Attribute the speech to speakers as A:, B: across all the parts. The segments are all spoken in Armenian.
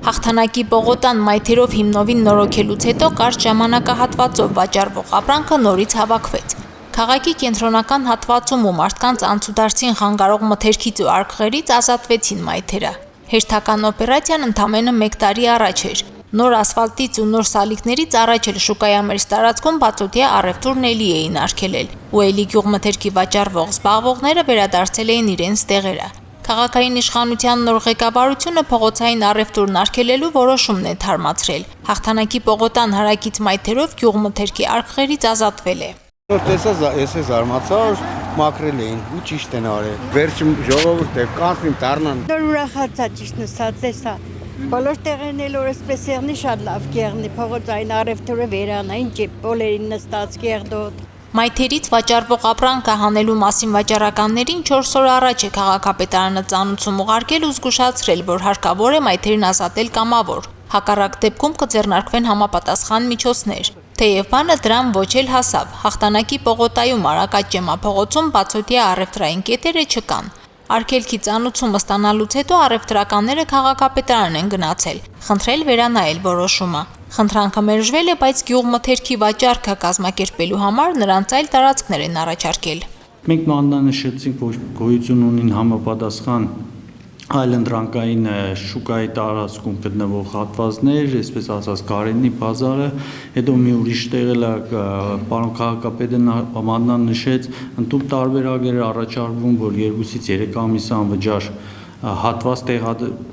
A: Հաղթանակի պողոտան մայթերով հիմնովին նորոգելուց հետո կարճ ժամանակահատվածով վաճառվող ապրանքը նորից հավաքվեց։ Քաղաքի կենտրոնական հատվածում ու մարդկանց անցուդարձին խանգարող մթերքից ու արկղերից ազատվեցին մայթերը։ Հերթական օպերացիան ընդամենը 1 տարի առաջ էր։ Նոր ասֆալտից ու նոր սալիկներից առաջ էլ շուկայամերձ տարածքում բացօթյա առևտուրն էլի էին արգելել, ու էլի գյուղմթերքի վաճառվող զբաղվողները վերադարձել էին իրենց տեղերը։ Քաղաքային իշխանության նոր ղեկավարությունը փողոցային առևտուրն արգելելու որոշումն է թարմացրել։ Հաղթանակի պողոտան հարակից մայթերով գյուղմթերքի արկղերից ազատվել է։
B: Ես զարմացա, մաքրել էին ու ճիշտ են արել։ Վերջում ժողովուրդը կանցին դառնան։
C: Դեռ ուրախացա ճիշտ նստած էսա։ Բոլոր տեղերն էլ օրսպես եղնի շատ լավ կեղնի, փողոցային առևտուրը վերանային, բոլերին նստած կեղդոտ։
A: Մայթերից վաճառվող ապրանքը հանելու մասին վաճառականներին 4 օր առաջ է քաղաքապետարանը ծանուցում ուղարկել ու զգուշացրել, որ հարկավոր է մայթերին ազատել կամավոր։ Հակառակ դեպքում կձեռնարկվեն համապատասխան միջոցներ։ Թեև բանը դրան ոչ էլ հասավ։ Հաղթանակի պողոտայում Արակաց ճեմափողոցում բացօթյա առևտրային կետերը չկան։ Արգելքի ծանուցումը ստանալուց հետո առևտրականները քաղաքապետարան են գնացել, խնդրել վերանայել որոշումը։ Խնդրանքը մերժվել է, բայց գյուղմթերքի վաճառքը կազմակերպելու համար նրանց այլ տարածքներ են առաջարկել։
D: Մենք մատնանշեցինք, որ գոյություն ունին համապատասխան այլընտրանքային շուկայի տարածքում գտնվող հատվածներ, այսպես ասած Գարենի բազարը, հետո մի ուրիշ տեղ էլ պարոն քաղաքապետը մատնանշեց, ընդհանուր տարբերակներ առաջարկվում, որ 2-ից 3 ամիս անվճար հատված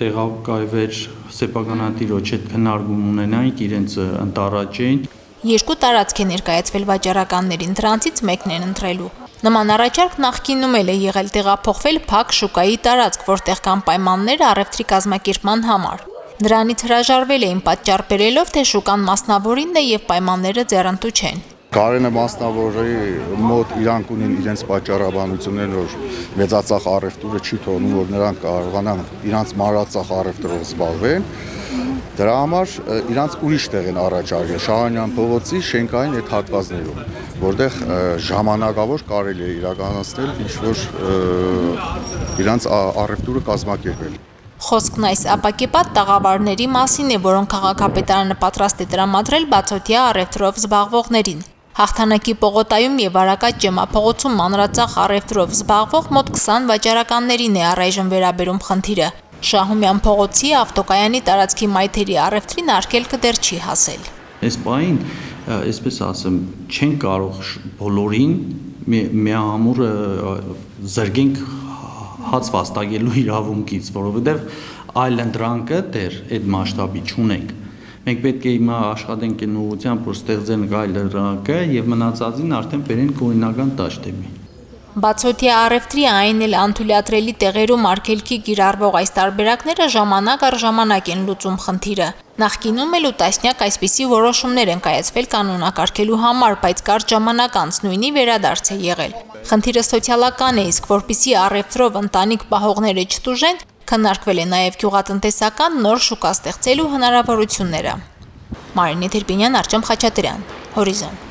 D: տեղակայվեր սեփականատիրոջ հետ քննարկում ունենայինք իրենց ընտառաջին։
A: 2 տարածք է ներկայացվել վաճառականներին, դրանցից մեկն են ընտրելու։ Նման առաջարկ նախկինում էլ է եղել տեղափոխվել փակ շուկայի տարածք, որտեղ կան պայմաններ առևտրի կազմակերպման համար։ Դրանից հրաժարվել էին պատճառ բերելով, թե շուկան մասնավորինն է եւ պայմանները ձեռնտու չեն։
B: Գարենը մասնավորի մոտ իրանք ունեն իրենց պատճառաբանություններն, որ մեծածախ առևտուրը չի թողնում, որ նրանք կարողանան իրանց մանրածախ առևտրով զբաղվեն։ Դրա համար իրանց ուրիշ տեղ են առաջարկել Շահանյան փողոցի շենքային այդ հատվածներում, որտեղ ժամանակավոր կարելի է իրականացնել ինչ-որ իրանց առևտուրը կազմակերպել։
A: Խոսքն այս ապակեպատ տաղավարների մասին է, որոնք քաղաքապետարանը պատրաստ է տրամադրել բացօթյա առևտրով զբաղվողներին։ Հաղթանակի պողոտայում եւ Արակաց ճեմափողոցում մանրածախ առևտրով զբաղվող մոտ 20 վաճառականներին է առայժմ վերաբերում խնդիրը։ Շահումյան փողոցի ավտոկայանի տարածքի մայթերի առևտրին արգելքը դեռ չի հասել։
D: Այս պահին, այսպես ասեմ, չեն կարող բոլորին միահամուռ զրկենք հաց վաստակելու իրավունքից, որովհետև այլ ընտրանքը դեռ այդ մասշտաբի չունենք։ Մենք պետք է հիմա աշխատենք այն ուղղությամբ, որ ստեղծենք այլ ընտրանքը եւ մնացածին արդեն բերենք օրինական դաշտեմի։
A: Բացօթյա առևտրի այն էլ անթույլատրելի տեղերում արգելքի կիրառվող այս տարբերակները ժամանակ առ ժամանակ են լուծում խնդիրը։ Նախկինում էլ ու տասնյակ այսպիսի որոշումներ են կայացվել կանոնակարգելու համար, բայց կարճ ժամանակ անց նույնի վերադարձ է եղել։ Խնդիրը սոցիալական է, իսկ որպիսի առևտրով ընտանիք պահողները չտուժեն, քննարկվել է նաև գյուղատնտեսական նոր շուկա ստեղծելու հնարավորությունները։ Մարինե Թերպինյան, Արտյոմ Խաչատրյան, Հորիզոն։